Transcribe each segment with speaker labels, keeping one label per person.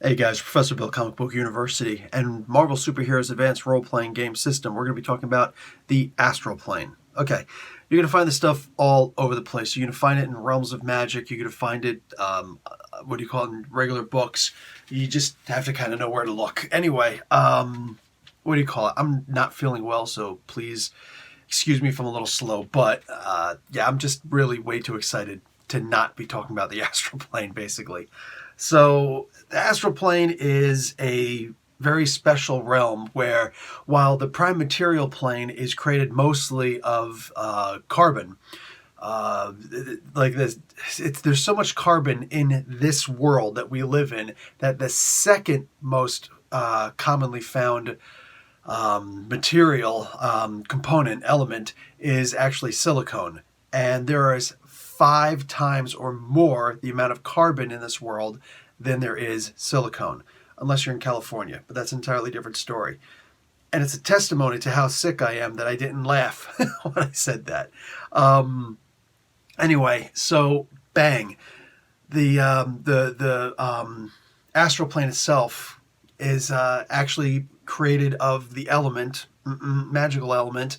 Speaker 1: Hey guys, Professor Bill, Comic Book University, and Marvel Superheroes Advanced Role-Playing Game System. We're going to be talking about the Astral Plane. Okay, you're going to find this stuff all over the place. You're going to find it in realms of magic. You're going to find it, in regular books. You just have to kind of know where to look. Anyway, I'm not feeling well, so please excuse me if I'm a little slow. But yeah, I'm just really way too excited to not be talking about the Astral Plane, basically. So the Astral Plane is a very special realm where, while the prime material plane is created mostly of carbon, like this, there's so much carbon in this world that we live in that the second most commonly found material component element is actually silicone, and there is 5 times or more the amount of carbon in this world than there is silicone, unless you're in California, but that's an entirely different story. And it's a testimony to how sick I am that I didn't laugh when I said that. Anyway, so bang, the astral plane itself is actually created of the element, magical element,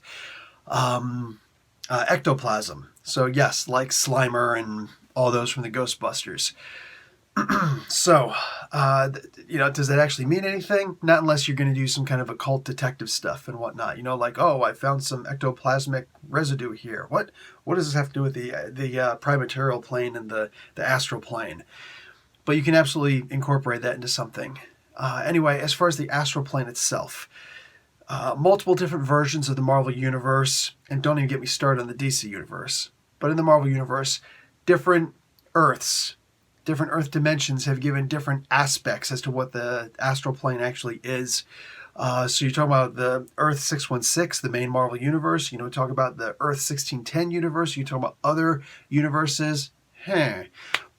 Speaker 1: ectoplasm. So yes, like Slimer and all those from the Ghostbusters. So, does that actually mean anything? Not unless you're going to do some kind of occult detective stuff and whatnot. Like, oh, I found some ectoplasmic residue here. What does this have to do with the prime material plane and the astral plane? But you can absolutely incorporate that into something. Anyway, as far as the astral plane itself, multiple different versions of the Marvel Universe, and don't even get me started on the DC Universe. But in the Marvel Universe, different Earths, different Earth dimensions have given different aspects as to what the astral plane actually is. So you're talking about the Earth 616, the main Marvel Universe. Talk about the Earth 1610 universe. You talk about other universes.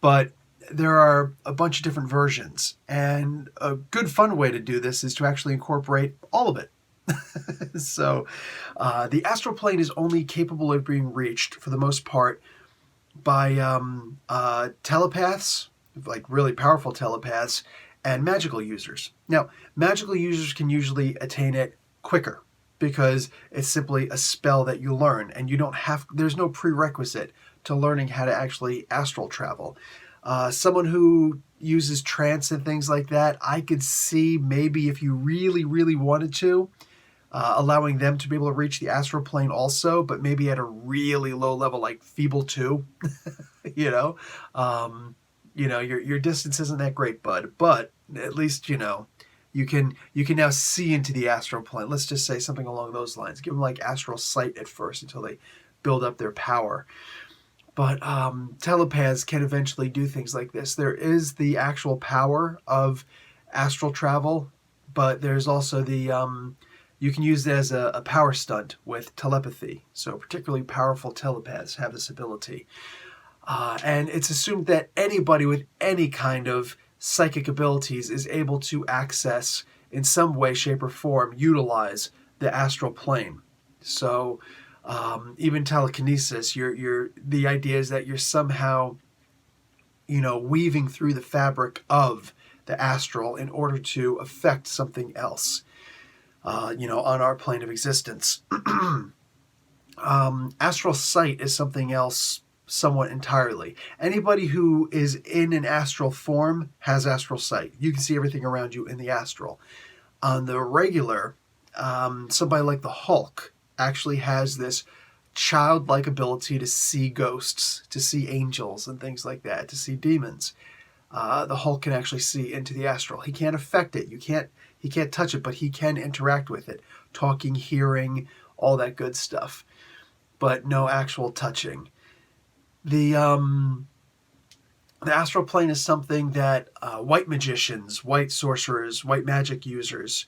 Speaker 1: But there are a bunch of different versions. And a good fun way to do this is to actually incorporate all of it. So the astral plane is only capable of being reached, for the most part, by telepaths, like really powerful telepaths, and magical users. Now, magical users can usually attain it quicker because it's simply a spell that you learn, and there's no prerequisite to learning how to actually astral travel. Someone who uses trance and things like that, I could see maybe if you really, really wanted to, allowing them to be able to reach the astral plane also, but maybe at a really low level, like feeble 2. Your distance isn't that great, bud. But at least you can now see into the astral plane. Let's just say something along those lines. Give them like astral sight at first until they build up their power. But telepaths can eventually do things like this. There is the actual power of astral travel, but there's also the you can use it as a power stunt with telepathy. So particularly powerful telepaths have this ability. And it's assumed that anybody with any kind of psychic abilities is able to access, in some way, shape, or form, utilize the astral plane. So even telekinesis, the idea is that you're somehow, weaving through the fabric of the astral in order to affect something else. On our plane of existence. Astral sight is something else somewhat entirely. Anybody who is in an astral form has astral sight. You can see everything around you in the astral. On the regular, somebody like the Hulk actually has this childlike ability to see ghosts, to see angels and things like that, to see demons. The Hulk can actually see into the astral. He can't affect it. He can't touch it, but he can interact with it. Talking, hearing, all that good stuff. But no actual touching. The astral plane is something that white magicians, white sorcerers, white magic users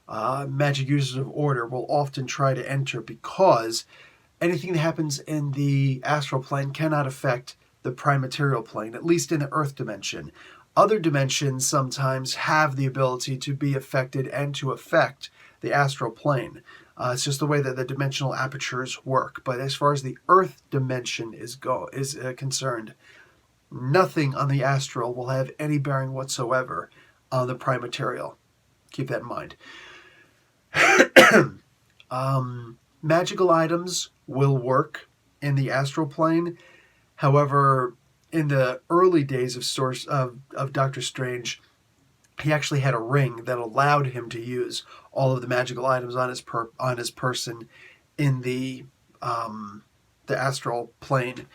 Speaker 1: of order will often try to enter, because anything that happens in the astral plane cannot affect the prime material plane, at least in the Earth dimension. Other dimensions sometimes have the ability to be affected and to affect the astral plane. It's just the way that the dimensional apertures work. But as far as the Earth dimension is concerned, nothing on the astral will have any bearing whatsoever on the prime material. Keep that in mind. Magical items will work in the astral plane. However, in the early days of Doctor Strange, he actually had a ring that allowed him to use all of the magical items on his person in the astral plane.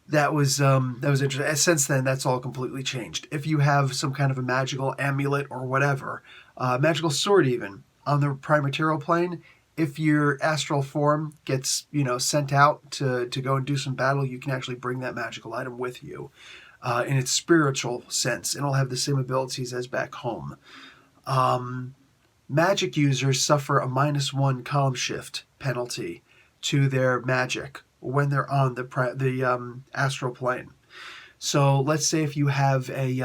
Speaker 1: That was interesting. Since then, that's all completely changed. If you have some kind of a magical amulet or whatever, magical sword even on the prime material plane, if your astral form gets sent out to go and do some battle, you can actually bring that magical item with you in its spiritual sense, and it'll have the same abilities as back home. Magic users suffer a -1 column shift penalty to their magic when they're on the astral plane. So let's say if you have a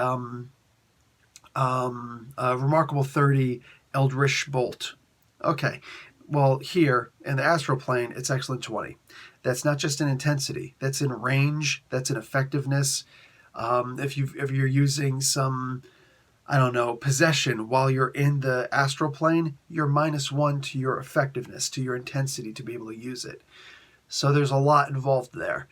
Speaker 1: Remarkable 30 Eldritch Bolt. Okay, well here in the astral plane, it's Excellent 20. That's not just in intensity. That's in range. That's in effectiveness. If you're using some, I don't know, possession while you're in the astral plane, you're -1 to your effectiveness, to your intensity to be able to use it. So there's a lot involved there.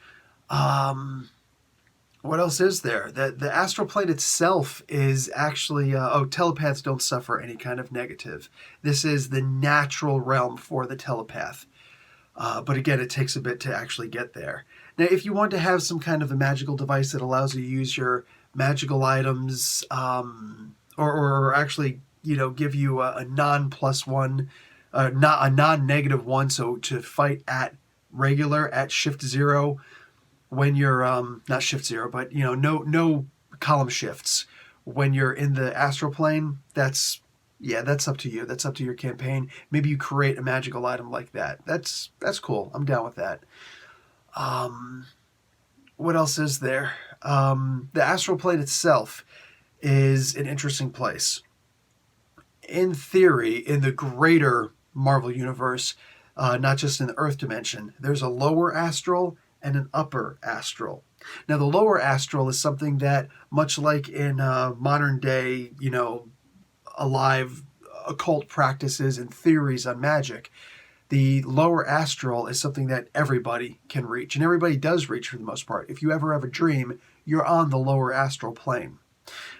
Speaker 1: What else is there? The astral plane itself is actually... telepaths don't suffer any kind of negative. This is the natural realm for the telepath. But again, it takes a bit to actually get there. Now, if you want to have some kind of a magical device that allows you to use your magical items, or actually, give you a non+1, not a non-negative 1, so to fight at shift 0, when you're not shift 0, but no column shifts when you're in the astral plane, that's up to you. That's up to your campaign. Maybe you create a magical item like that. That's cool. I'm down with that. What else is there? The astral plane itself is an interesting place. In theory, in the greater Marvel universe, not just in the Earth dimension, there's a lower astral and an upper astral. Now, the lower astral is something that, much like in modern day, alive occult practices and theories on magic, the lower astral is something that everybody can reach, and everybody does reach for the most part. If you ever have a dream, you're on the lower astral plane.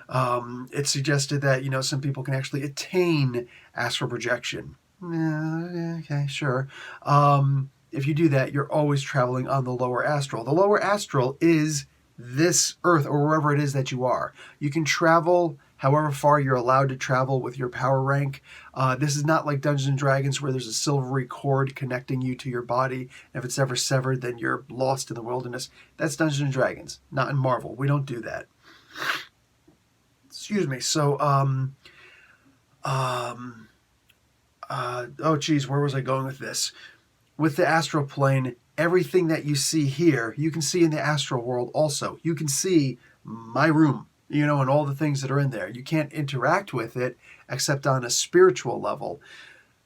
Speaker 1: It's suggested that some people can actually attain astral projection. Okay, sure. If you do that, you're always traveling on the lower astral. The lower astral is this Earth or wherever it is that you are. You can travel however far you're allowed to travel with your power rank. This is not like Dungeons & Dragons where there's a silvery cord connecting you to your body. If it's ever severed, then you're lost in the wilderness. That's Dungeons & Dragons, not in Marvel. We don't do that. Excuse me. So, where was I going with this? With the astral plane, everything that you see here, you can see in the astral world also. You can see my room, and all the things that are in there. You can't interact with it except on a spiritual level.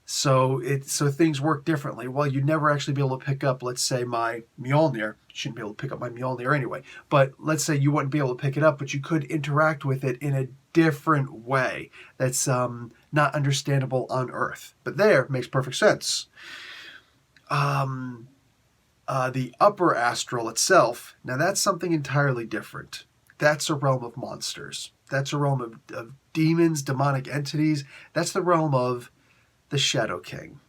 Speaker 1: So things work differently. Well, you'd never actually be able to pick up, let's say, my Mjolnir. You shouldn't be able to pick up my Mjolnir anyway. But let's say you wouldn't be able to pick it up, but you could interact with it in a different way that's not understandable on Earth. But there, makes perfect sense. The upper astral itself, now that's something entirely different. That's a realm of monsters. That's a realm of demons, demonic entities. That's the realm of the Shadow King.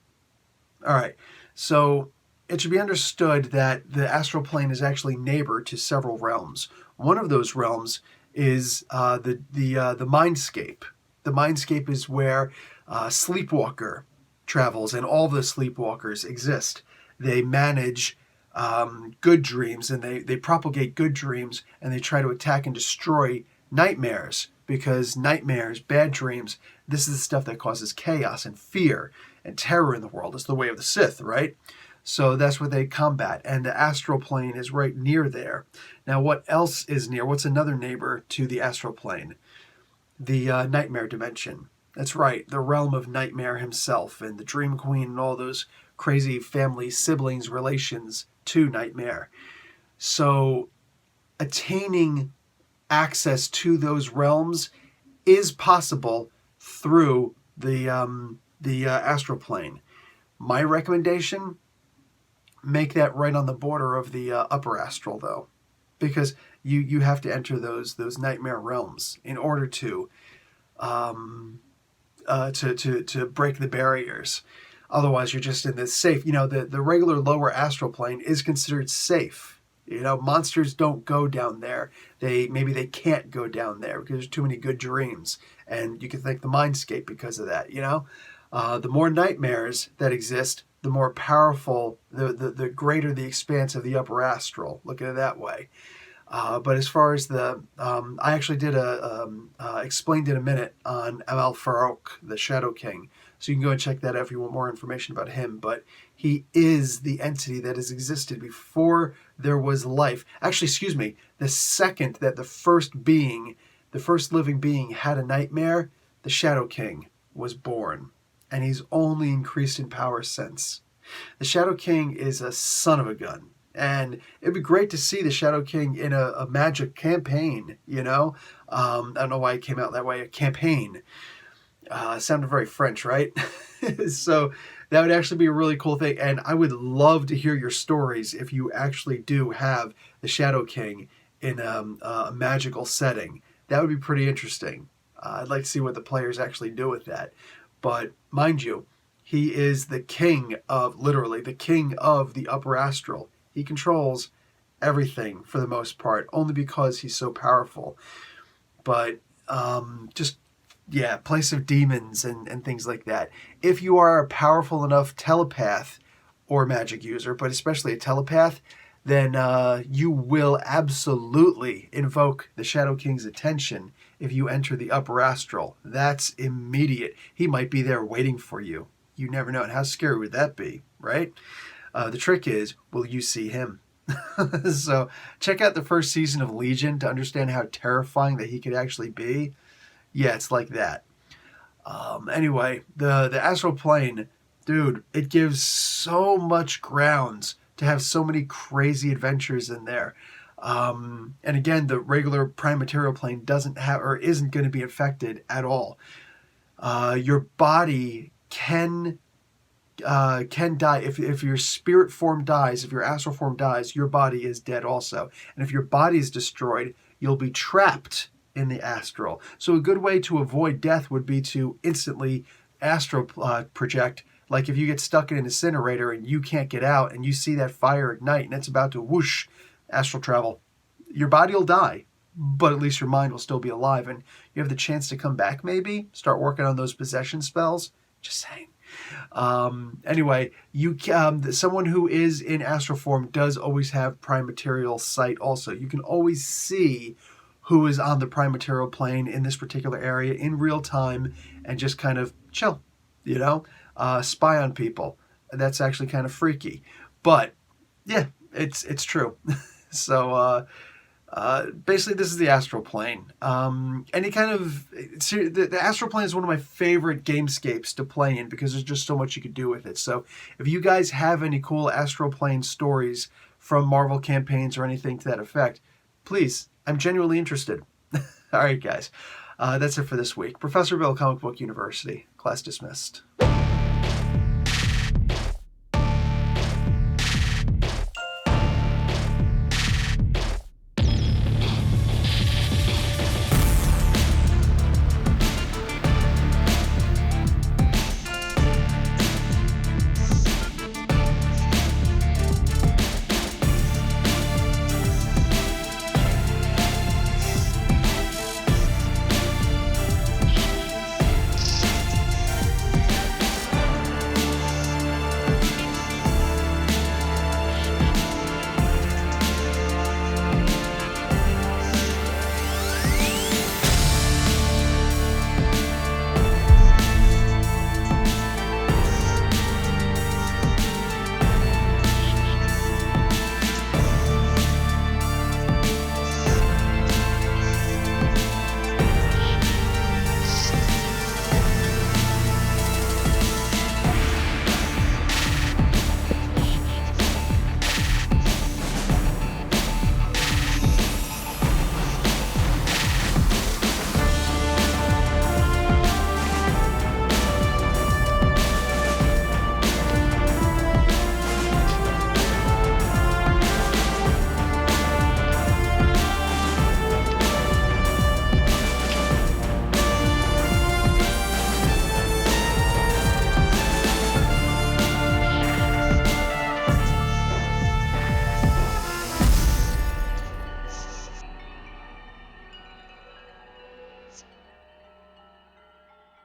Speaker 1: All right, so it should be understood that the astral plane is actually neighbor to several realms. One of those realms is the Mindscape. The Mindscape is where Sleepwalker travels, and all the Sleepwalkers exist. They manage good dreams, and they propagate good dreams, and they try to attack and destroy nightmares, because nightmares, bad dreams, this is the stuff that causes chaos and fear and terror in the world. It's the way of the Sith, right? So that's what they combat, and the astral plane is right near there. Now, what else is near? What's another neighbor to the astral plane? The nightmare dimension. That's right, the realm of Nightmare himself, and the Dream Queen, and all those crazy family siblings relations to Nightmare. So attaining access to those realms is possible through the astral plane. My recommendation: make that right on the border of the upper astral, though, because you have to enter those nightmare realms in order to break the barriers. Otherwise, you're just in this safe. The regular lower astral plane is considered safe. Monsters don't go down there. Maybe they can't go down there because there's too many good dreams, and you can thank the mindscape because of that. The more nightmares that exist, the more powerful, the greater the expanse of the upper astral. Look at it that way. But as far as I actually did explained in a minute on MSHRPG, the Shadow King. So you can go and check that out if you want more information about him. But he is the entity that has existed before there was life. Actually, excuse me, the second that the first living being had a nightmare, the Shadow King was born. And he's only increased in power since. The Shadow King is a son of a gun. And it'd be great to see the Shadow King in a magic campaign, I don't know why it came out that way, a campaign. Sounded very French, right? So that would actually be a really cool thing. And I would love to hear your stories if you actually do have the Shadow King in a magical setting. That would be pretty interesting. I'd like to see what the players actually do with that. But mind you, he is literally the king of the upper astral. He controls everything for the most part, only because he's so powerful. But place of demons and things like that. If you are a powerful enough telepath or magic user, but especially a telepath, then you will absolutely invoke the Shadow King's attention if you enter the upper astral. That's immediate. He might be there waiting for you. You never know. And how scary would that be, right? The trick is, will you see him? So check out the first season of Legion to understand how terrifying that he could actually be. Yeah, it's like that. Anyway, the astral plane, dude, it gives so much grounds to have so many crazy adventures in there. And again, the regular prime material plane doesn't have or isn't going to be affected at all. Your body can die if your spirit form dies, if your astral form dies, your body is dead also. And if your body is destroyed, you'll be trapped in the astral. So a good way to avoid death would be to instantly astral project. Like if you get stuck in an incinerator and you can't get out and you see that fire ignite and it's about to whoosh, astral travel, your body will die, but at least your mind will still be alive and you have the chance to come back, maybe start working on those possession spells. Just saying. Anyway, someone who is in astral form does always have prime material sight also. You can always see who is on the prime material plane in this particular area in real time and just kind of chill, spy on people. That's actually kind of freaky. But yeah, it's true. So basically, this is the astral plane. The astral plane is one of my favorite gamescapes to play in because there's just so much you could do with it. So if you guys have any cool astral plane stories from Marvel campaigns or anything to that effect, please, I'm genuinely interested. All right, guys. That's it for this week. Professor Bill, Comic Book University. Class dismissed.